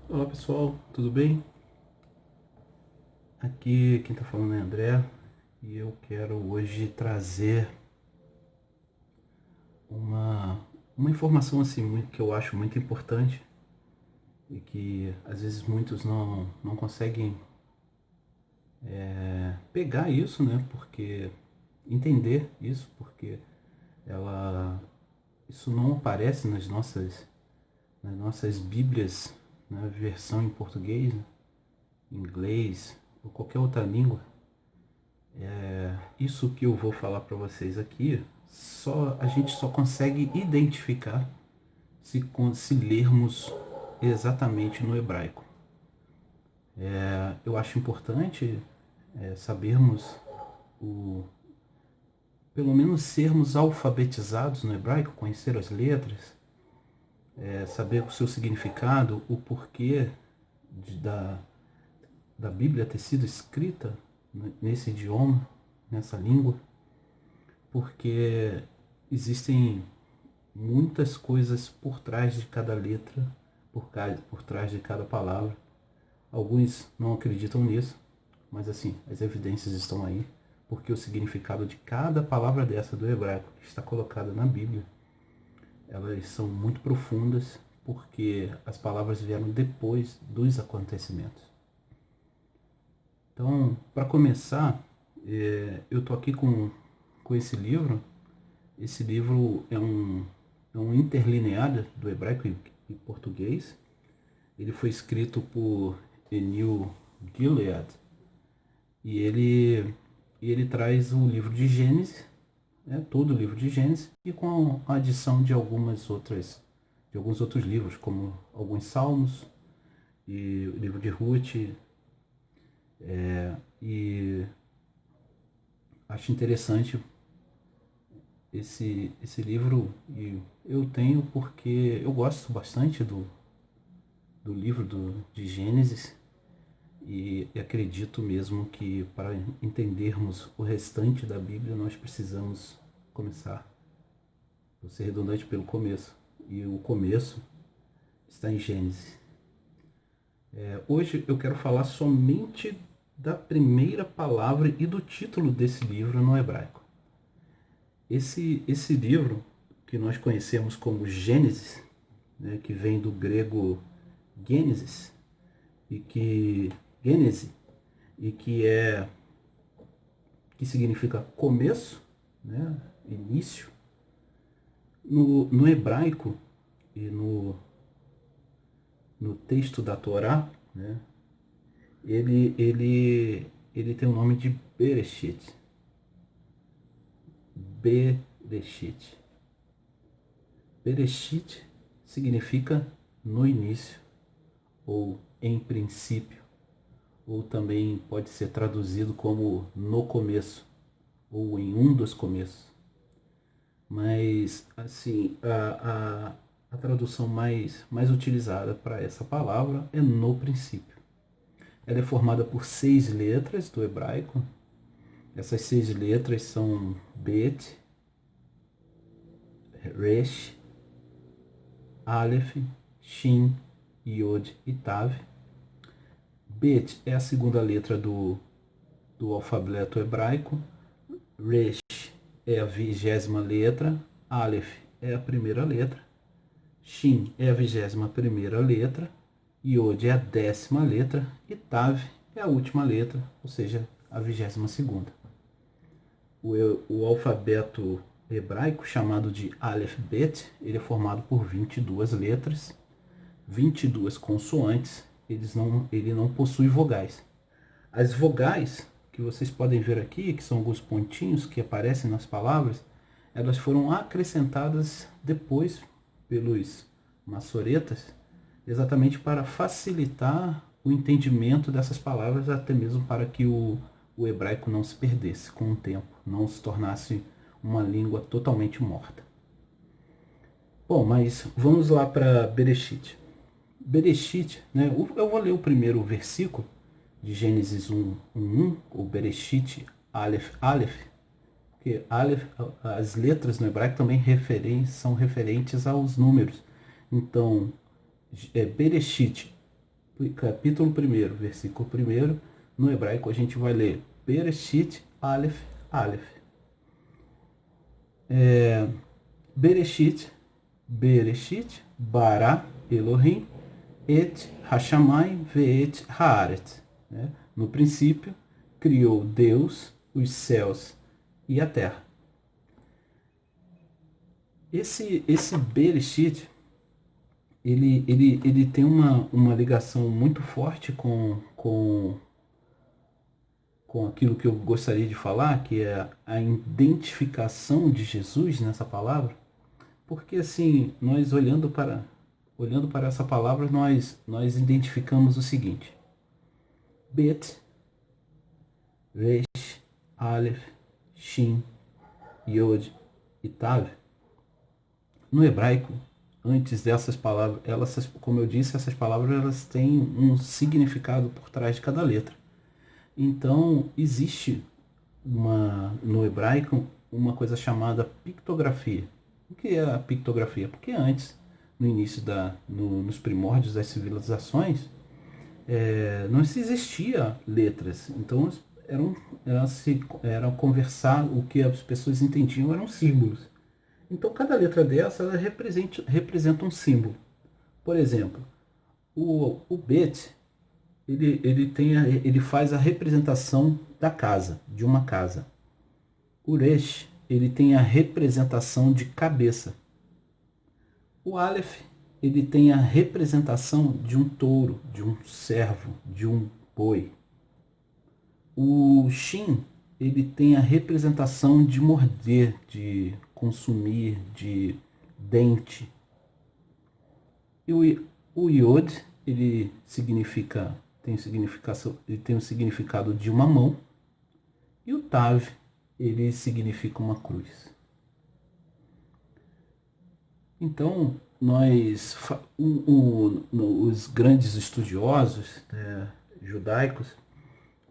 Olá pessoal, tudo bem? Aqui quem está falando é André e eu quero hoje trazer uma, uma informação assim que eu acho muito importante e que às vezes muitos não conseguem pegar isso, né? Porque entender isso, porque ela isso não aparece nas nossas Bíblias, na versão em português, né, inglês ou qualquer outra língua. Isso que eu vou falar para vocês aqui, a gente só consegue identificar se lermos exatamente no hebraico. Eu acho importante sabermos, pelo menos sermos alfabetizados no hebraico, conhecer as letras, saber o seu significado, o porquê da Bíblia ter sido escrita nesse idioma, nessa língua, porque existem muitas coisas por trás de cada letra, por trás de cada palavra. Alguns não acreditam nisso, mas assim, as evidências estão aí, porque o significado de cada palavra dessa do hebraico que está colocada na Bíblia, elas são muito profundas, porque as palavras vieram depois dos acontecimentos. Então, para começar, eu estou aqui com esse livro. Esse livro é um interlinear do hebraico e português. Ele foi escrito por Enil Gilead e ele traz o livro de Gênesis, né, todo o livro de Gênesis, e com a adição de alguns outros livros, como alguns Salmos e o livro de Ruth. E acho interessante esse livro, e eu tenho porque eu gosto bastante do livro de Gênesis, e acredito mesmo que para entendermos o restante da Bíblia nós precisamos começar, vou ser redundante, pelo começo, e o começo está em Gênesis. Hoje eu quero falar somente da primeira palavra e do título desse livro no hebraico. Esse livro, que nós conhecemos como Gênesis, né, que vem do grego Gênesis, Gênese, e que significa começo, né, início. No hebraico e no texto da Torá, né, ele tem o nome de Bereshit. Bereshit. Bereshit significa no início, ou em princípio, ou também pode ser traduzido como no começo, ou em um dos começos. Mas, assim, a tradução mais utilizada para essa palavra é no princípio. Ela é formada por 6 letras do hebraico. Essas 6 letras são Bet, Resh, Aleph, Shin, Yod e Tav. Bet é a segunda letra do alfabeto hebraico. Resh é a 20ª letra. Aleph é a primeira letra. Shin é a 21ª letra. Yod é a 10ª letra. E Tav é a última letra, ou seja, a 22ª. O alfabeto hebraico, chamado de Aleph Bet, ele é formado por 22 letras, 22 consoantes. Ele não possui vogais. As vogais que vocês podem ver aqui, que são alguns pontinhos que aparecem nas palavras, elas foram acrescentadas depois pelos maçoretas, exatamente para facilitar o entendimento dessas palavras, até mesmo para que o hebraico não se perdesse com o tempo, não se tornasse uma língua totalmente morta. Bom, mas vamos lá para Bereshit. Bereshit, né? Eu vou ler o primeiro versículo de Gênesis 1:1, o Bereshit Aleph, porque Aleph, as letras no hebraico também são referentes aos números. Então, Bereshit capítulo 1, versículo 1, no hebraico a gente vai ler Bereshit, Aleph, Aleph. Bereshit, Bereshit, bara Elohim, et hashamayim ve'et haaretz. No princípio, criou Deus os céus e a terra. Esse Bereshit, ele tem uma ligação muito forte com aquilo que eu gostaria de falar, que é a identificação de Jesus nessa palavra, porque assim, nós olhando para essa palavra, nós identificamos o seguinte: Bet, Resh, Aleph, Shin, Yod e Tav. No hebraico, antes dessas palavras, como eu disse, essas palavras elas têm um significado por trás de cada letra. Então, existe no hebraico uma coisa chamada pictografia. O que é a pictografia? Porque antes, no início nos primórdios das civilizações, não se existia letras. Então, era conversar, o que as pessoas entendiam eram símbolos. Então, cada letra dessa ela representa um símbolo. Por exemplo, o Bet, ele faz a representação da casa, de uma casa. O Resh, ele tem a representação de cabeça. O Aleph, ele tem a representação de um touro, de um servo, de um boi. O Shin, ele tem a representação de morder, de consumir, de dente. E o Yod, ele tem o significado de uma mão. E o Tav, ele significa uma cruz. Então, os grandes estudiosos judaicos,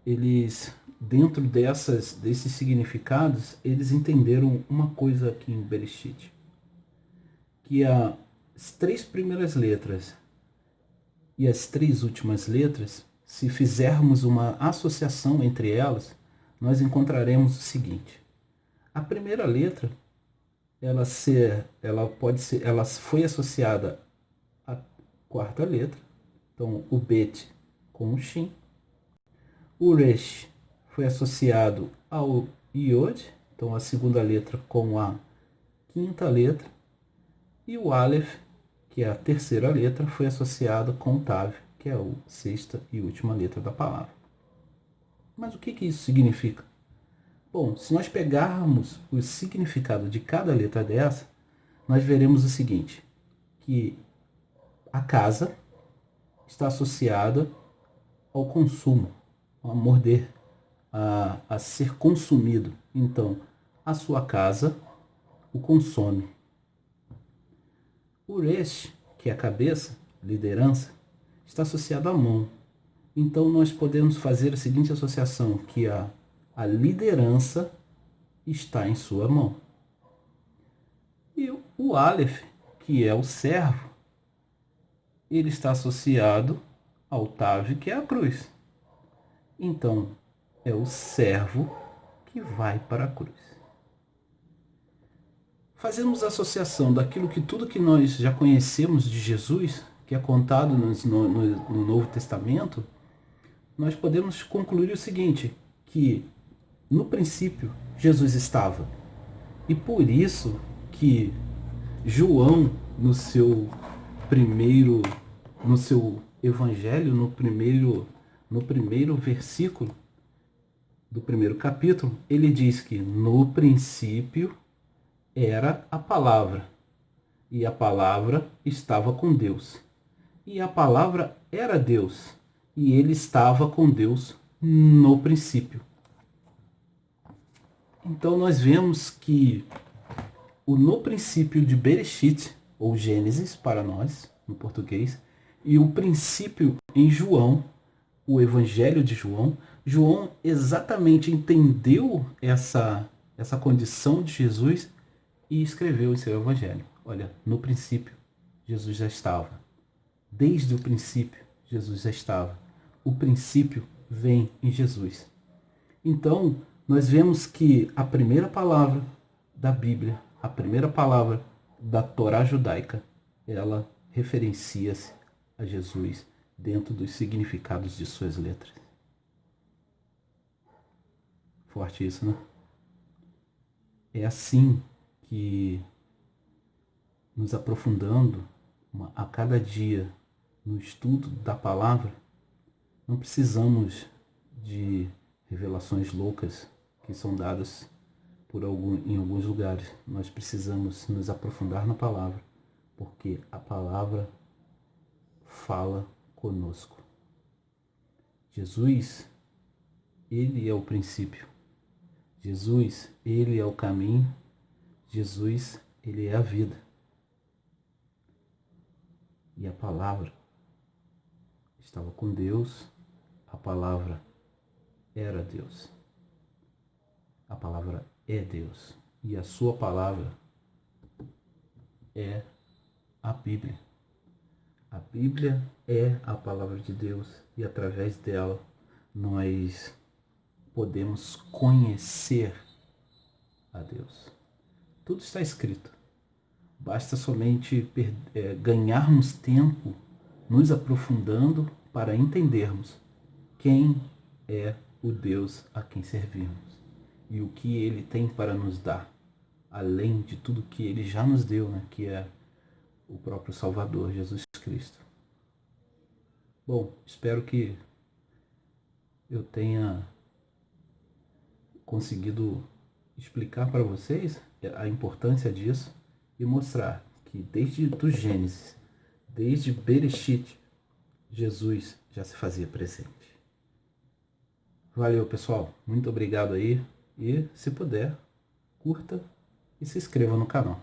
eles, dentro desses significados, eles entenderam uma coisa aqui em Bereshit, que as 3 primeiras letras e as 3 últimas letras, se fizermos uma associação entre elas, nós encontraremos o seguinte: a primeira letra, ela foi associada à 4ª letra, então o Bet com o Shin. O Resh foi associado ao Yod, então a 2ª letra com a 5ª letra. E o Aleph, que é a 3ª letra, foi associado com o Tav, que é a 6ª e última letra da palavra. Mas o que isso significa? Bom, se nós pegarmos o significado de cada letra dessa, nós veremos o seguinte, que a casa está associada ao consumo, a morder, a ser consumido. Então, a sua casa o consome. O Resh, que é a cabeça, liderança, está associado à mão. Então, nós podemos fazer a seguinte associação, que a liderança está em sua mão. E o Aleph, que é o servo, ele está associado ao Tav, que é a cruz. Então, é o servo que vai para a cruz. Fazemos a associação daquilo que tudo que nós já conhecemos de Jesus, que é contado no Novo Testamento, nós podemos concluir o seguinte, que no princípio Jesus estava. E por isso que João, no seu evangelho, no primeiro versículo do 1º capítulo, ele diz que no princípio era a palavra, e a palavra estava com Deus, e a palavra era Deus, e ele estava com Deus no princípio. Então nós vemos que no princípio de Bereshit, ou Gênesis para nós, no português, e o princípio em João, o Evangelho de João, João exatamente entendeu essa condição de Jesus e escreveu em seu Evangelho. Olha, no princípio, Jesus já estava. Desde o princípio, Jesus já estava. O princípio vem em Jesus. Então, nós vemos que a primeira palavra da Bíblia, a primeira palavra da Torá judaica, ela referencia-se a Jesus dentro dos significados de suas letras. Forte isso, né? É assim que, nos aprofundando a cada dia no estudo da palavra, não precisamos de revelações loucas que são dadas em alguns lugares. Nós precisamos nos aprofundar na palavra, porque a palavra fala conosco. Jesus, ele é o princípio. Jesus, ele é o caminho. Jesus, ele é a vida. E a palavra estava com Deus, a palavra era Deus. A palavra é Deus. E a sua palavra é a Bíblia. A Bíblia é a palavra de Deus e através dela nós podemos conhecer a Deus. Tudo está escrito. Basta somente ganharmos tempo nos aprofundando para entendermos quem é o Deus a quem servimos e o que Ele tem para nos dar, além de tudo que Ele já nos deu, né? Que é o próprio Salvador, Jesus Cristo. Bom, espero que eu tenha conseguido explicar para vocês a importância disso e mostrar que desde o Gênesis, desde Bereshit, Jesus já se fazia presente. Valeu, pessoal. Muito obrigado aí. E, se puder, curta e se inscreva no canal.